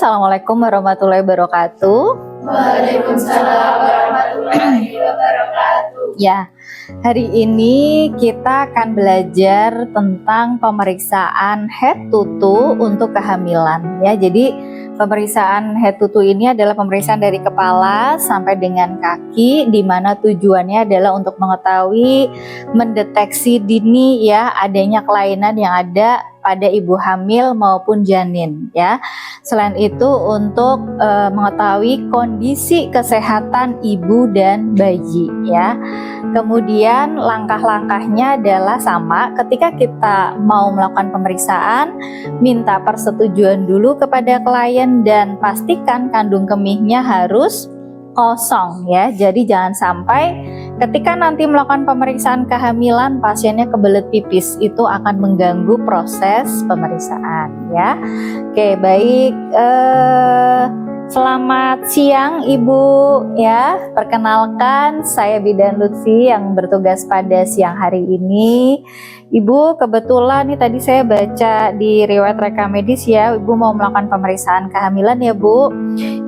Assalamualaikum warahmatullahi wabarakatuh. Waalaikumsalam warahmatullahi wabarakatuh. Ya, hari ini kita akan belajar tentang pemeriksaan head to toe untuk kehamilan. Ya, jadi pemeriksaan head to toe ini adalah pemeriksaan dari kepala sampai dengan kaki, di mana tujuannya adalah untuk mengetahui, mendeteksi dini ya adanya kelainan yang ada pada ibu hamil maupun janin ya. Selain itu untuk mengetahui kondisi kesehatan ibu dan bayi ya. Kemudian langkah-langkahnya adalah sama, ketika kita mau melakukan pemeriksaan, minta persetujuan dulu kepada klien dan pastikan kandung kemihnya harus kosong ya. Jadi jangan sampai ketika nanti melakukan pemeriksaan kehamilan pasiennya kebelet pipis, itu akan mengganggu proses pemeriksaan ya. Oke, baik. Selamat siang Ibu ya. Perkenalkan, saya Bidan Lutfi yang bertugas pada siang hari ini. Ibu, kebetulan nih tadi saya baca di riwayat rekam medis ya, Ibu mau melakukan pemeriksaan kehamilan ya Bu.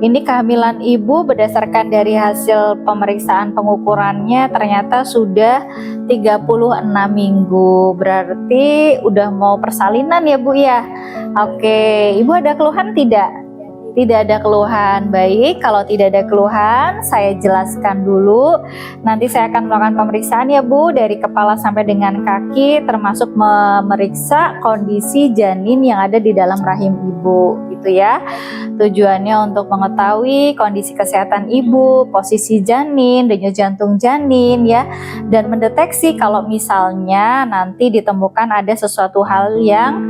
Ini kehamilan Ibu berdasarkan dari hasil pemeriksaan pengukurannya ternyata sudah 36 minggu. Berarti udah mau persalinan ya Bu ya. Oke, Ibu ada keluhan tidak? Tidak ada keluhan. Baik, kalau tidak ada keluhan, saya jelaskan dulu. Nanti saya akan melakukan pemeriksaan ya Bu, dari kepala sampai dengan kaki, termasuk memeriksa kondisi janin yang ada di dalam rahim Ibu, gitu ya. Tujuannya untuk mengetahui kondisi kesehatan Ibu, posisi janin, denyut jantung janin ya, dan mendeteksi kalau misalnya nanti ditemukan ada sesuatu hal yang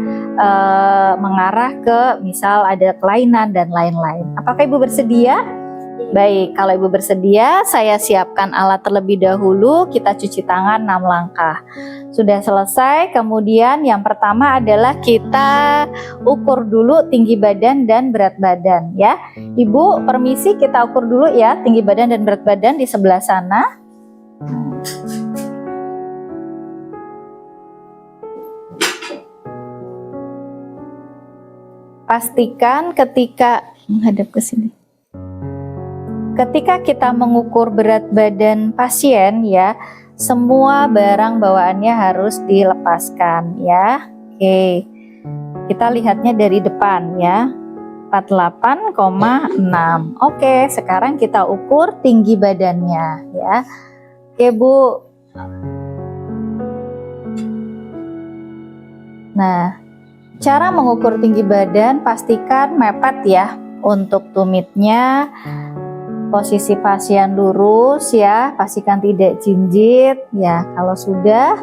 mengarah ke misal ada kelainan dan lain-lain. Apakah Ibu bersedia? Baik, kalau Ibu bersedia, saya siapkan alat terlebih dahulu. Kita cuci tangan 6 langkah. Sudah selesai, kemudian yang pertama adalah kita ukur dulu tinggi badan dan berat badan ya. Ibu, permisi kita ukur dulu ya tinggi badan dan berat badan di sebelah sana. Pastikan ketika menghadap ke sini. Ketika kita mengukur berat badan pasien ya, semua barang bawaannya harus dilepaskan ya. Oke. Kita lihatnya dari depan ya. 48,6. Oke, sekarang kita ukur tinggi badannya ya. Oke, Bu. Nah, cara mengukur tinggi badan, pastikan mepet ya untuk tumitnya. Posisi pasien lurus ya, pastikan tidak jinjit ya. Kalau sudah,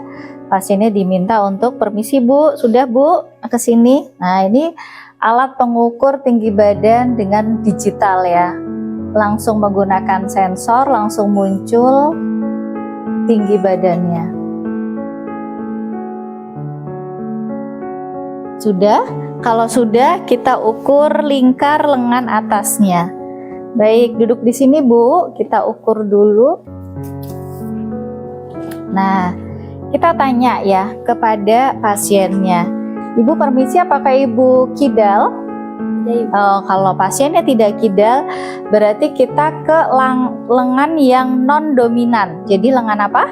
pasiennya diminta untuk permisi Bu, sudah Bu ke sini. Nah, ini alat pengukur tinggi badan dengan digital ya. Langsung menggunakan sensor, langsung muncul tinggi badannya. Sudah? Kalau sudah, kita ukur lingkar lengan atasnya. Baik, duduk di sini Bu, kita ukur dulu. Nah, kita tanya ya kepada pasiennya. Ibu permisi, apakah Ibu kidal? Kalau pasiennya tidak kidal, berarti kita ke lengan yang non dominan. Jadi lengan apa?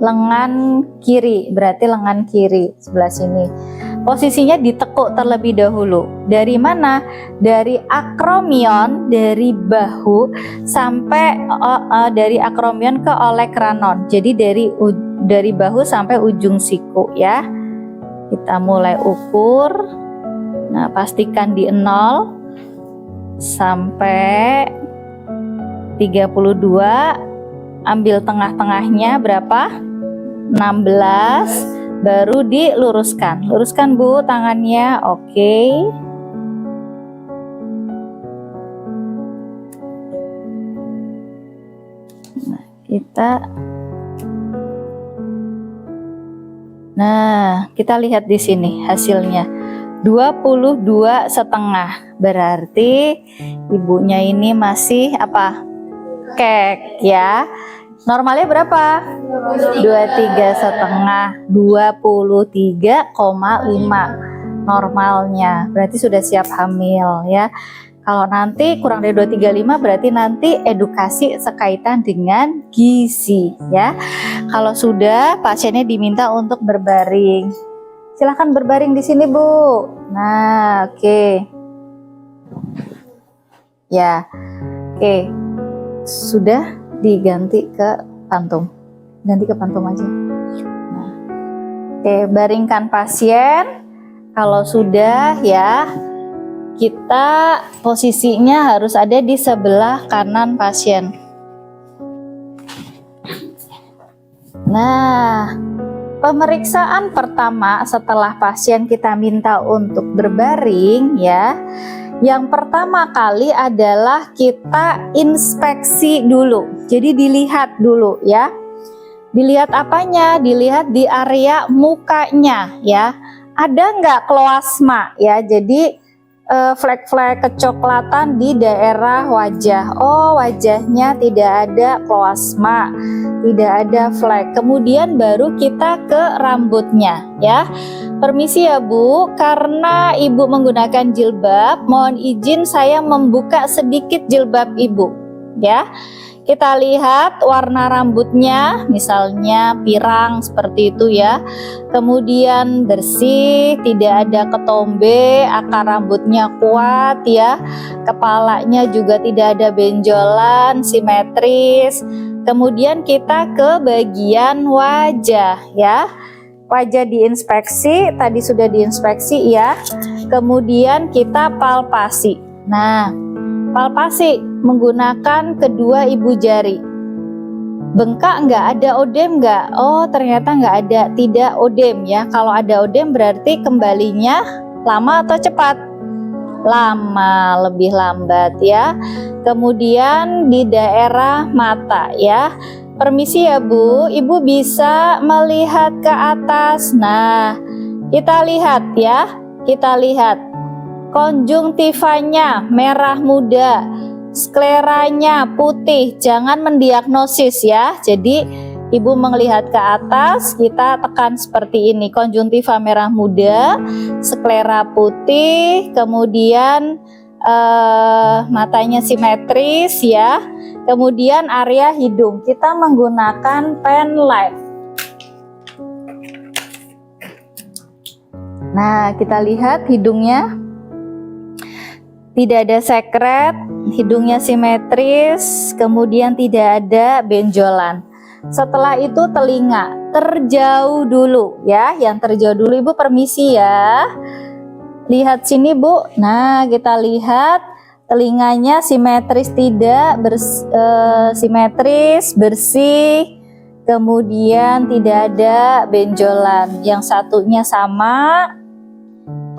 Lengan kiri, berarti lengan kiri sebelah sini. Posisinya ditekuk terlebih dahulu. Dari mana? Dari akromion, dari bahu sampai dari akromion ke olecranon. Jadi dari bahu sampai ujung siku ya. Kita mulai ukur. Nah, pastikan di 0 sampai 32. Ambil tengah-tengahnya berapa? 16. Baru diluruskan. Luruskan Bu tangannya. Oke. Nah, kita lihat di sini hasilnya. 22,5. Berarti ibunya ini masih apa? Kek ya. Normalnya berapa? 23,5, 23,5 normalnya. Berarti sudah siap hamil ya. Kalau nanti kurang dari 235 berarti nanti edukasi sekaitan dengan gizi ya. Kalau sudah, pasiennya diminta untuk berbaring. Silahkan berbaring di sini, Bu. Nah, oke. Ya. Oke. Sudah diganti ke pantum. Ganti ke pantum aja. Nah. Oke, baringkan pasien. Kalau sudah ya, kita posisinya harus ada di sebelah kanan pasien. Nah, pemeriksaan pertama setelah pasien kita minta untuk berbaring ya, yang pertama kali adalah kita inspeksi dulu. Jadi dilihat dulu ya. Dilihat apanya? Dilihat di area mukanya ya. Ada nggak kloasma ya? Jadi flek-flek kecoklatan di daerah wajah. Oh, wajahnya tidak ada kloasma, tidak ada flek. Kemudian baru kita ke rambutnya ya. Permisi ya Bu, karena Ibu menggunakan jilbab, mohon izin saya membuka sedikit jilbab Ibu ya. Kita lihat warna rambutnya, misalnya pirang seperti itu ya. Kemudian bersih, tidak ada ketombe, akar rambutnya kuat ya. Kepalanya juga tidak ada benjolan, simetris. Kemudian kita ke bagian wajah ya. Wajah diinspeksi, tadi sudah diinspeksi ya. Kemudian kita palpasi. Nah, palpasi menggunakan kedua ibu jari. Bengkak nggak? Ada odem nggak? Oh, ternyata nggak ada, tidak odem ya. Kalau ada odem berarti kembalinya lama atau cepat? Lama, lebih lambat ya. Kemudian di daerah mata ya. Permisi ya Bu, Ibu bisa melihat ke atas. Nah, kita lihat ya. Kita lihat konjungtivanya merah muda, skleranya putih. Jangan mendiagnosis ya. Jadi Ibu melihat ke atas, kita tekan seperti ini. Konjungtiva merah muda, sklera putih, kemudian matanya simetris ya. Kemudian area hidung kita menggunakan pen light. Nah, kita lihat hidungnya tidak ada sekret, hidungnya simetris, kemudian tidak ada benjolan. Setelah itu telinga terjauh dulu ya, yang terjauh dulu Ibu permisi ya. Lihat sini Bu. Nah, kita lihat telinganya simetris tidak, simetris, bersih, kemudian tidak ada benjolan. Yang satunya sama,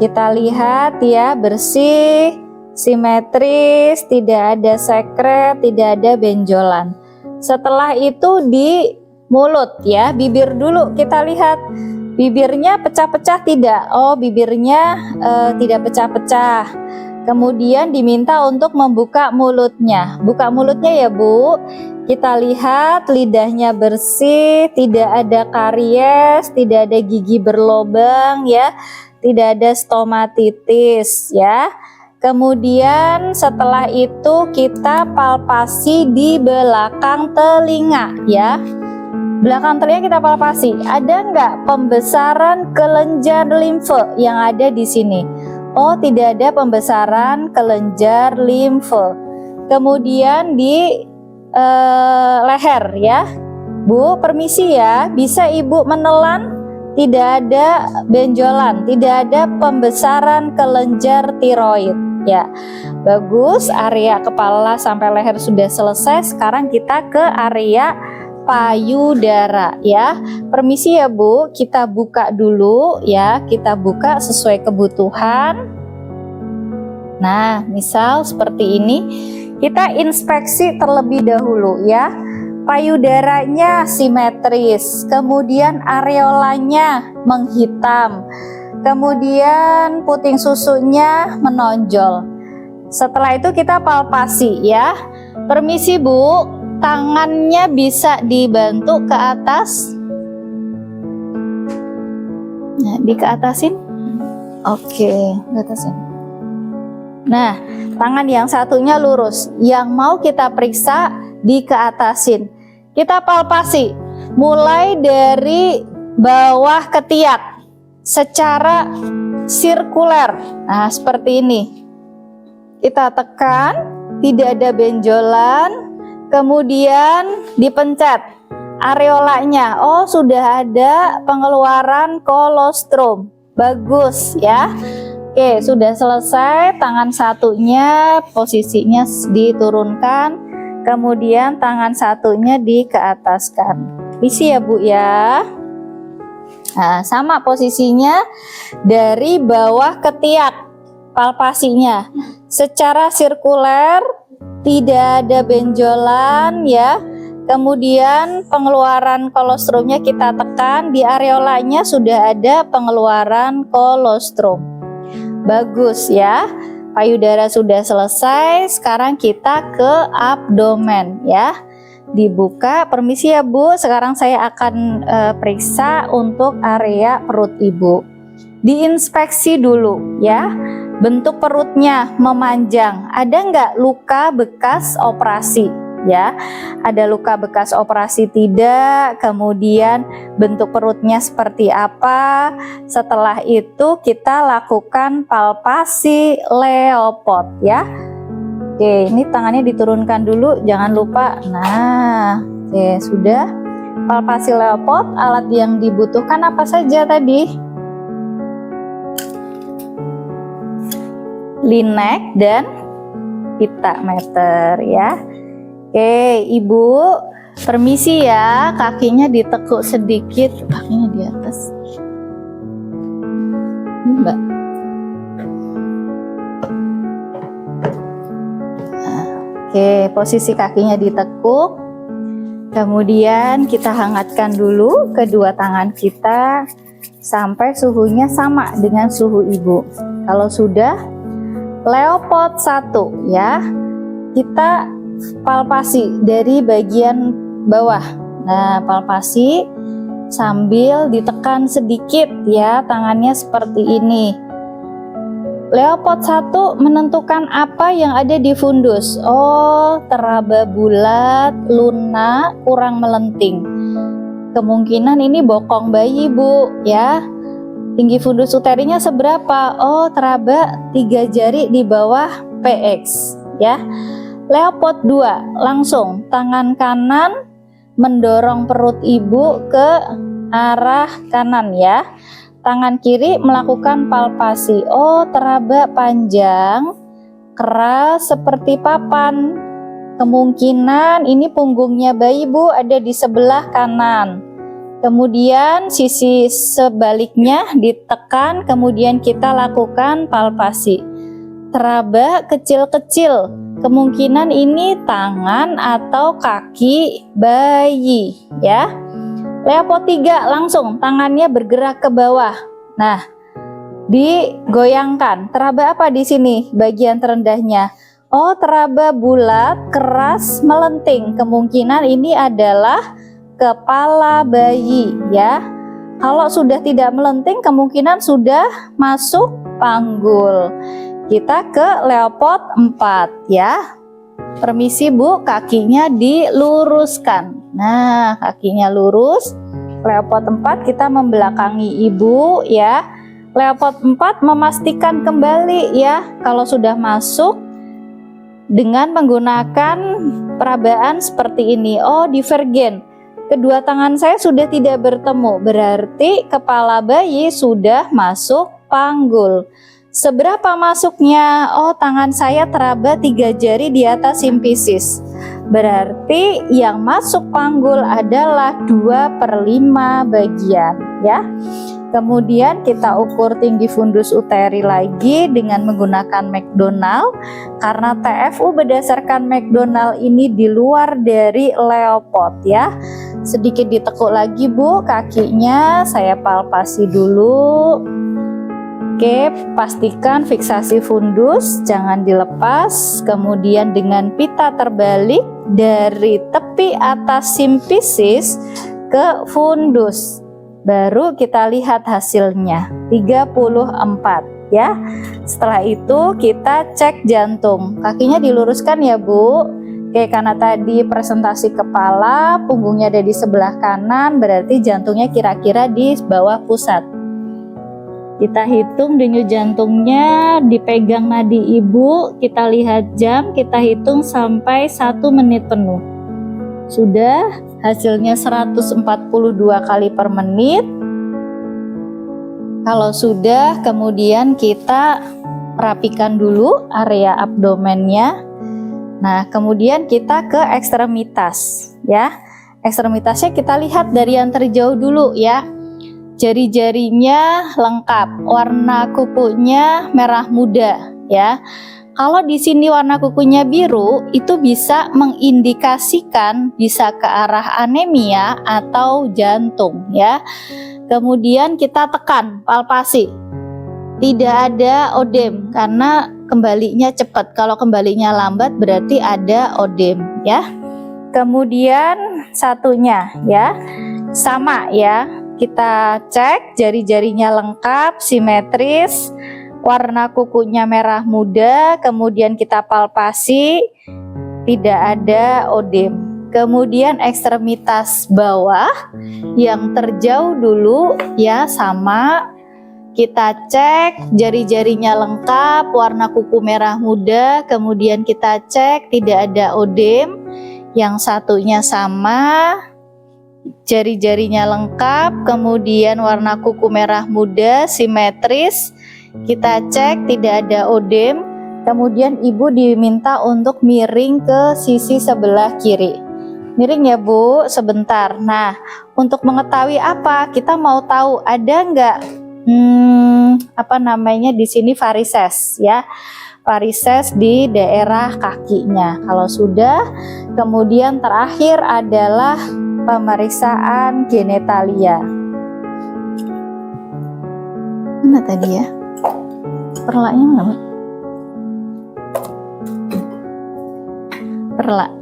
kita lihat ya, bersih, simetris, tidak ada sekret, tidak ada benjolan. Setelah itu di mulut ya, bibir dulu kita lihat. Bibirnya pecah-pecah tidak? Oh, bibirnya tidak pecah-pecah. Kemudian diminta untuk membuka mulutnya. Buka mulutnya ya Bu. Kita lihat lidahnya bersih, tidak ada karies, tidak ada gigi berlobang ya, tidak ada stomatitis ya. Kemudian setelah itu kita palpasi di belakang telinga ya. Belakang telinga kita palpasi. Ada nggak pembesaran kelenjar limfe yang ada di sini? Oh, tidak ada pembesaran kelenjar limfe. Kemudian di leher ya. Bu, permisi ya. Bisa Ibu menelan? Tidak ada benjolan, tidak ada pembesaran kelenjar tiroid ya. Bagus, area kepala sampai leher sudah selesai. Sekarang kita ke area payudara ya. Permisi ya Bu, kita buka dulu ya. Kita buka sesuai kebutuhan. Nah, misal seperti ini. Kita inspeksi terlebih dahulu ya. Payudaranya simetris, kemudian areolanya menghitam, kemudian puting susunya menonjol. Setelah itu kita palpasi ya. Permisi Bu, tangannya bisa dibantu ke atas. Nah, di ke atasin. Oke, ke atasin. Nah, tangan yang satunya lurus. Yang mau kita periksa dikeatasin. Kita palpasi mulai dari bawah ketiak secara sirkuler. Nah, seperti ini. Kita tekan, tidak ada benjolan, kemudian dipencet areolanya. Oh, sudah ada pengeluaran kolostrum. Bagus ya. Oke, sudah selesai. Tangan satunya posisinya diturunkan, kemudian tangan satunya dikeataskan. Isi ya Bu ya. Nah, sama posisinya dari bawah ketiak, palpasinya secara sirkuler, tidak ada benjolan ya. Kemudian pengeluaran kolostrumnya kita tekan, di areolanya sudah ada pengeluaran kolostrum. Bagus ya, payudara sudah selesai. Sekarang kita ke abdomen ya. Dibuka, permisi ya Bu, sekarang saya akan periksa untuk area perut Ibu. Diinspeksi dulu ya, bentuk perutnya memanjang, ada nggak luka bekas operasi? Ya, ada luka bekas operasi tidak, kemudian bentuk perutnya seperti apa. Setelah itu kita lakukan palpasi Leopold ya. Oke, ini tangannya diturunkan dulu, jangan lupa. Nah, oke, sudah. Palpasi Leopold, alat yang dibutuhkan apa saja tadi? Linek dan pita meter ya. Oke, Ibu, permisi ya, kakinya ditekuk sedikit, kakinya di atas. Mbak. Nah, oke, posisi kakinya ditekuk. Kemudian kita hangatkan dulu kedua tangan kita sampai suhunya sama dengan suhu Ibu. Kalau sudah, Leopold 1 ya. Kita palpasi dari bagian bawah. Nah, palpasi sambil ditekan sedikit ya, tangannya seperti ini. Leopold 1 menentukan apa yang ada di fundus. Oh, teraba bulat, lunak, kurang melenting. Kemungkinan ini bokong bayi Bu ya. Tinggi fundus uterinya seberapa? Oh, teraba 3 jari di bawah PX ya. Leopold 2, langsung tangan kanan mendorong perut Ibu ke arah kanan ya. Tangan kiri melakukan palpasi. Oh, teraba panjang, keras seperti papan. Kemungkinan ini punggungnya bayi Bu ada di sebelah kanan. Kemudian sisi sebaliknya ditekan, kemudian kita lakukan palpasi. Teraba kecil-kecil, kemungkinan ini tangan atau kaki bayi ya. Leopold 3 langsung tangannya bergerak ke bawah. Nah, digoyangkan. Teraba apa di sini bagian terendahnya? Oh, teraba bulat, keras, melenting. Kemungkinan ini adalah kepala bayi ya. Kalau sudah tidak melenting, kemungkinan sudah masuk panggul. Kita ke Leopold 4 ya. Permisi Bu, kakinya diluruskan. Nah, kakinya lurus. Leopold 4 kita membelakangi Ibu ya. Leopold 4 memastikan kembali ya, kalau sudah masuk dengan menggunakan perabaan seperti ini. Oh, divergen. Kedua tangan saya sudah tidak bertemu, berarti kepala bayi sudah masuk panggul. Seberapa masuknya? Oh, tangan saya teraba 3 jari di atas simfisis. Berarti yang masuk panggul adalah 2/5 bagian ya. Kemudian kita ukur tinggi fundus uteri lagi dengan menggunakan McDonald. Karena TFU berdasarkan McDonald ini di luar dari Leopold ya. Sedikit ditekuk lagi Bu kakinya, saya palpasi dulu. Oke, pastikan fiksasi fundus, jangan dilepas. Kemudian dengan pita terbalik dari tepi atas simfisis ke fundus. Baru kita lihat hasilnya, 34 ya. Setelah itu kita cek jantung. Kakinya diluruskan ya Bu. Oke, karena tadi presentasi kepala, punggungnya ada di sebelah kanan, berarti jantungnya kira-kira di bawah pusat. Kita hitung denyut jantungnya, dipegang nadi ibu, kita lihat jam, kita hitung sampai 1 menit penuh. Sudah, hasilnya 142 kali per menit. Kalau sudah, kemudian kita rapikan dulu area abdomennya. Nah, kemudian kita ke ekstremitas ya. Ekstremitasnya kita lihat dari yang terjauh dulu ya. Jari-jarinya lengkap, warna kukunya merah muda ya. Kalau di sini warna kukunya biru, itu bisa mengindikasikan bisa ke arah anemia atau jantung ya. Kemudian kita tekan, palpasi. Tidak ada odem karena kembalinya cepat. Kalau kembalinya lambat berarti ada odem ya. Kemudian satunya ya, sama ya. Kita cek jari-jarinya lengkap, simetris, warna kukunya merah muda, kemudian kita palpasi, tidak ada odem. Kemudian ekstremitas bawah yang terjauh dulu ya, sama. Kita cek jari-jarinya lengkap, warna kuku merah muda, kemudian kita cek tidak ada odem. Yang satunya sama, jari-jarinya lengkap, kemudian warna kuku merah muda, simetris. Kita cek tidak ada odem. Kemudian ibu diminta untuk miring ke sisi sebelah kiri. Miring ya Bu, sebentar. Nah, untuk mengetahui apa, kita mau tahu ada nggak di sini varises ya. Varises di daerah kakinya. Kalau sudah, kemudian terakhir adalah pemeriksaan genitalia. Mana tadi ya? Perlaknya mana? Perlak.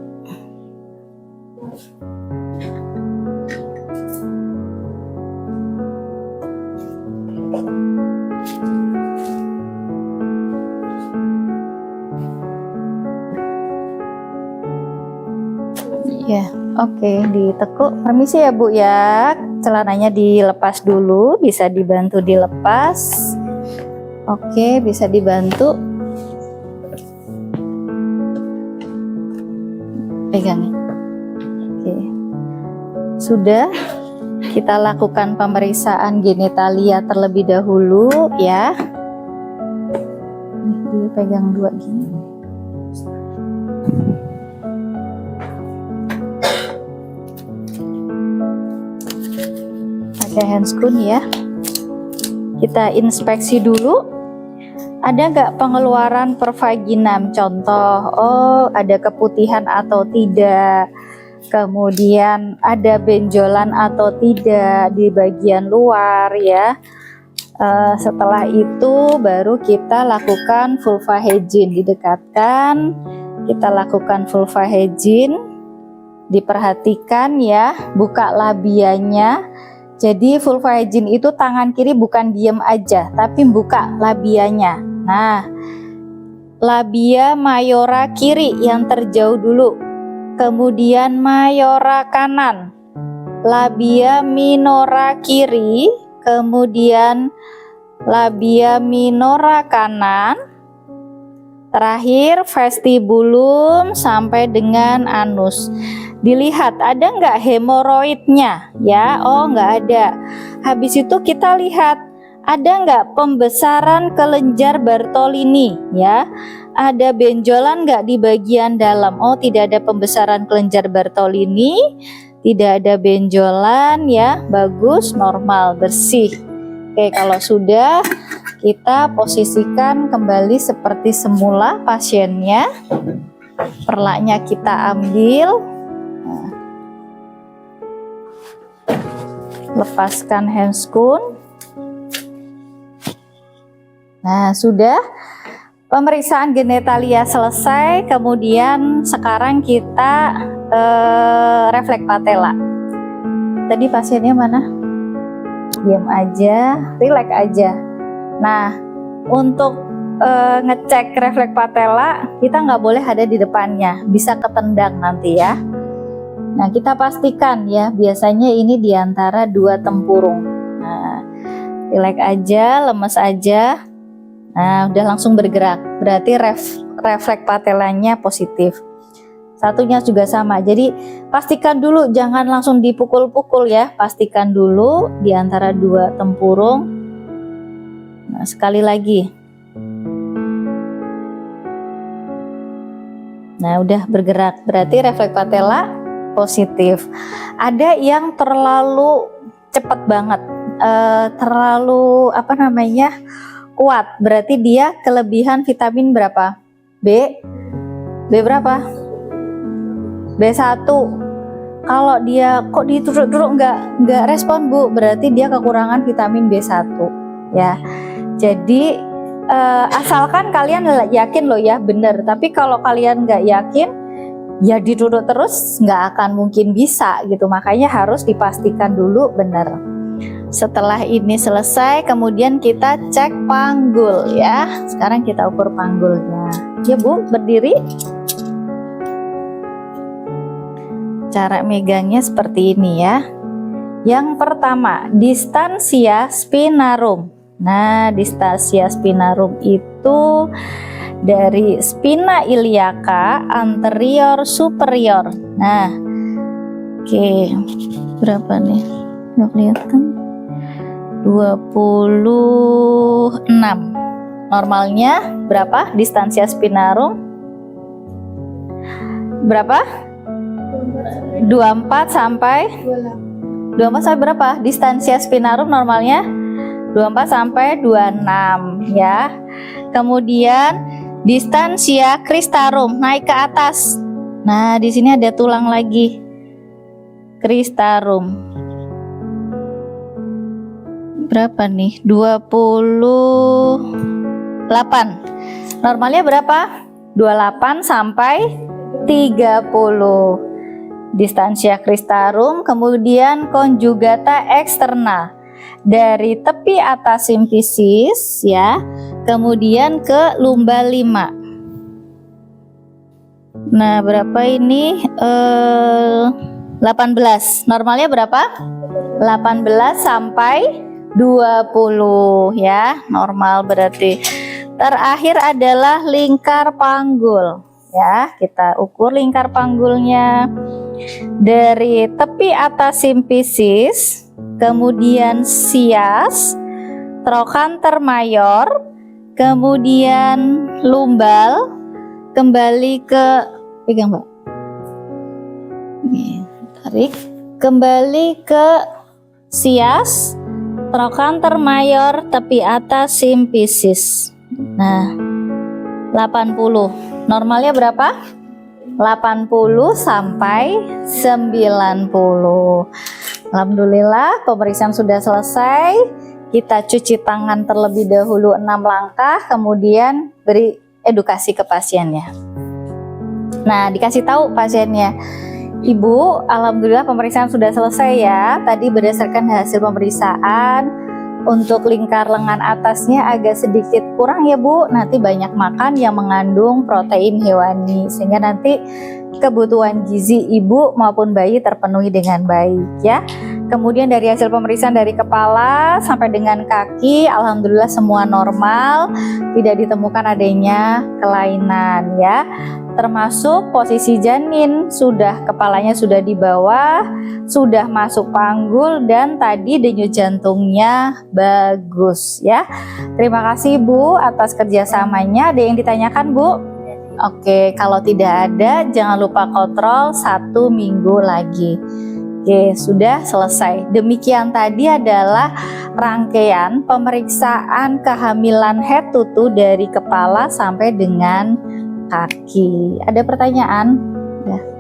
Ya, oke, ditekuk. Permisi ya Bu ya, celananya dilepas dulu, bisa dibantu dilepas. Oke, bisa dibantu. Pegangin. Oke. Sudah, kita lakukan pemeriksaan genitalia terlebih dahulu ya. Dipegang dua gini. Pakai handscoon ya. Kita inspeksi dulu. Ada nggak pengeluaran per vaginam? Contoh, oh ada keputihan atau tidak. Kemudian ada benjolan atau tidak di bagian luar ya. Setelah itu baru kita lakukan vulva hygiene. Didekatkan, kita lakukan vulva hygiene. Diperhatikan ya, buka labianya. Jadi vulva hygiene itu tangan kiri bukan diem aja, tapi buka labianya. Nah, labia mayora kiri yang terjauh dulu, kemudian mayora kanan, labia minora kiri, kemudian labia minora kanan, terakhir vestibulum sampai dengan anus. Dilihat ada nggak hemoroidnya ya? Oh nggak ada. Habis itu kita lihat ada nggak pembesaran kelenjar Bartolini ya? Ada benjolan nggak di bagian dalam? Oh tidak ada pembesaran kelenjar Bartolini, tidak ada benjolan ya, bagus, normal, bersih. Oke, kalau sudah kita posisikan kembali seperti semula pasiennya. Perlaknya kita ambil. Lepaskan handscoon. Nah, sudah pemeriksaan genitalia selesai. Kemudian sekarang kita refleks patella. Tadi pasiennya mana? Diam aja, rileks aja. Nah, untuk ngecek refleks patella, kita nggak boleh ada di depannya, bisa ketendang nanti ya. Nah, kita pastikan ya, biasanya ini di antara dua tempurung. Nah, rileks aja, lemes aja. Nah, udah langsung bergerak, berarti refleks patellanya positif. Satunya juga sama, jadi pastikan dulu, jangan langsung dipukul-pukul ya, pastikan dulu di antara dua tempurung. Nah, sekali lagi. Nah, udah bergerak, berarti refleks patella positif. Ada yang terlalu cepat banget, terlalu kuat, berarti dia kelebihan vitamin berapa? B berapa? B1. Kalau dia kok ditutup nggak respon Bu, berarti dia kekurangan vitamin B1 ya. Jadi asalkan kalian yakin loh ya bener, tapi kalau kalian nggak yakin ya ditutup terus nggak akan mungkin bisa gitu, makanya harus dipastikan dulu bener. Setelah ini selesai, kemudian kita cek panggul ya. Sekarang kita ukur panggulnya ya Bu, berdiri. Cara megangnya seperti ini ya. Yang pertama, distansia spinarum. Nah, distansia spinarum itu dari spina iliaca anterior superior. Nah, oke, berapa nih? Nggak kelihatan. 26. Normalnya berapa? Distansia spinarum berapa? 24 sampai 24 sampai berapa? Distansia spinarum normalnya 24 sampai 26 ya. Kemudian distansia cristarum naik ke atas. Nah, di sini ada tulang lagi. Cristarum. Berapa nih? 28. Normalnya berapa? 28 sampai 30. Distansia cristarum, kemudian conjugata externa dari tepi atas simfisis ya, kemudian ke lumbal 5. Nah, berapa ini? 18. Normalnya berapa? 18 sampai 20 ya, normal berarti. Terakhir adalah lingkar panggul ya, kita ukur lingkar panggulnya dari tepi atas simfisis, kemudian sias, trochanter mayor, kemudian lumbal, kembali ke pegang Mbak, tarik, kembali ke sias, trochanter mayor, tepi atas simfisis. Nah, 80. Normalnya berapa? 80 sampai 90. Alhamdulillah, pemeriksaan sudah selesai. Kita cuci tangan terlebih dahulu 6 langkah, kemudian beri edukasi ke pasiennya. Nah, dikasih tahu pasiennya, Ibu, alhamdulillah pemeriksaan sudah selesai ya. Tadi berdasarkan hasil pemeriksaan, untuk lingkar lengan atasnya agak sedikit kurang ya Bu. Nanti banyak makan yang mengandung protein hewani, sehingga nanti kebutuhan gizi ibu maupun bayi terpenuhi dengan baik ya. Kemudian dari hasil pemeriksaan dari kepala sampai dengan kaki, alhamdulillah semua normal, tidak ditemukan adanya kelainan ya. Termasuk posisi janin, kepalanya sudah di bawah, sudah masuk panggul, dan tadi denyut jantungnya bagus ya. Terima kasih Bu atas kerjasamanya. Ada yang ditanyakan Bu? Oke, kalau tidak ada jangan lupa kontrol 1 minggu lagi. Oke, sudah selesai. Demikian tadi adalah rangkaian pemeriksaan kehamilan head to toe dari kepala sampai dengan kaki. Ada pertanyaan? Udah.